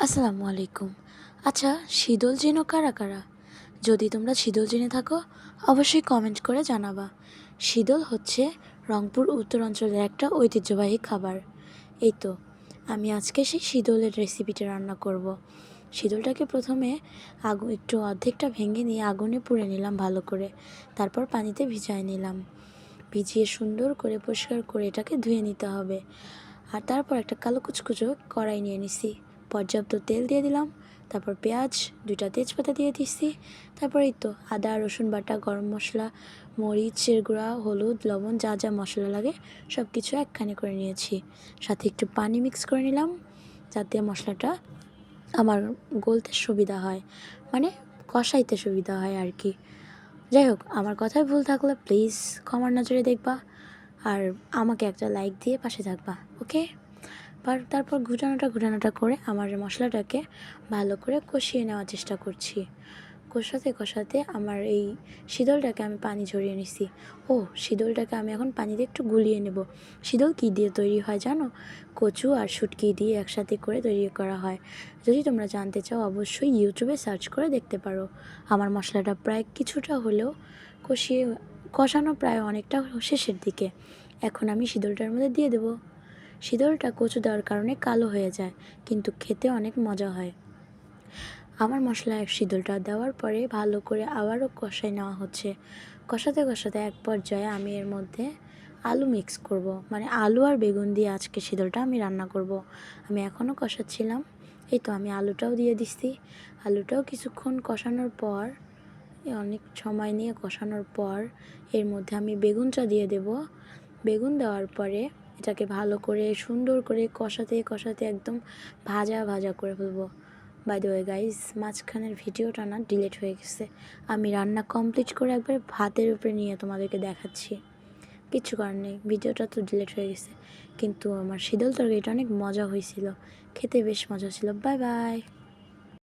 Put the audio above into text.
আসসালামু আলাইকুম। আচ্ছা, শীতল চেনো কারা কারা? যদি তোমরা শীতল জেনে থাকো অবশ্যই কমেন্ট করে জানাবা। শীতল হচ্ছে রংপুর উত্তরাঞ্চলের একটা ঐতিহ্যবাহী খাবার। এই তো আমি আজকে সেই শীতলের রেসিপিটা রান্না করব। শীতলটাকে প্রথমে একটু অর্ধেকটা ভেঙে নিয়ে আগুনে পুড়ে নিলাম ভালো করে, তারপর পানিতে ভিজায় নিলাম। ভিজিয়ে সুন্দর করে পরিষ্কার করে এটাকে ধুয়ে নিতে হবে। আর তারপর একটা কালো কুচকুচো কড়াই নিয়ে নিছি, পর্যাপ্ত তেল দিয়ে দিলাম, তারপর পেঁয়াজ, দুইটা তেজপাতা দিয়ে দিচ্ছি, তারপর এই তো আদা রসুন বাটা, গরম মশলা, মরিচের গুঁড়া, হলুদ, লবণ, যা যা মশলা লাগে সব কিছু একখানে করে নিয়েছি। সাথে একটু পানি মিক্স করে নিলাম যাতে মশলাটা আমার গলতে সুবিধা হয়, মানে কষাইতে সুবিধা হয় আর কি। যাই হোক, আমার কথায় ভুল থাকলে প্লিজ ক্ষমার নজরে দেখবা, আর আমাকে একটা লাইক দিয়ে পাশে থাকবা, ওকে? তারপর ঘুটানোটা করে আমার মশলাটাকে ভালো করে কষিয়ে নেওয়ার চেষ্টা করছি। কষাতে কষাতে আমার এই শীতলটাকে আমি পানি ঝরিয়ে নিছি। শীতলটাকে আমি এখন পানিতে একটু গুলিয়ে নেব। শীতল কী দিয়ে তৈরি হয় জানো? কচু আর শুটকি দিয়ে একসাথে করে তৈরি করা হয়। যদি তোমরা জানতে চাও অবশ্যই ইউটিউবে সার্চ করে দেখতে পারো। আমার মশলাটা প্রায় কিছুটা হলেও কষানো প্রায় অনেকটা শেষের দিকে। এখন আমি শীতলটার মধ্যে দিয়ে দেবো। শীতলটা কচু দেওয়ার কারণে কালো হয়ে যায়, কিন্তু খেতে অনেক মজা হয়। আমার শীতলটা দেওয়ার পরে ভালো করে আবারও কষাই নেওয়া হচ্ছে। কষাতে কষাতে এক পর্যায়ে আমি এর মধ্যে আলু মিক্স করব, মানে আলু আর বেগুন দিয়ে আজকে শীতলটা আমি রান্না করব। আমি এখনও কষাচ্ছিলাম, এই তো আমি আলুটাও দিয়ে দিচ্ছি। আলুটাও কিছুক্ষণ কষানোর পর, অনেক সময় নিয়ে কষানোর পর এর মধ্যে আমি বেগুনটা দিয়ে দেব। বেগুন দেওয়ার পরে এটাকে ভালো করে সুন্দর করে কষাতে কষাতে একদম ভাজা ভাজা করে ফেলবো। বাই দ্য ওয়ে গাইজ, মাঝখানের ভিডিওটা না ডিলিট হয়ে গেছে। আমি রান্না কমপ্লিট করে একবার ভাতের উপরে নিয়ে তোমাদেরকে দেখাচ্ছি। কিচ্ছু করার নেই, ভিডিওটা তো ডিলিট হয়ে গেছে। কিন্তু আমার শীতল তরকারিটা অনেক মজা হয়েছিল, খেতে বেশ মজা ছিল। Bye bye.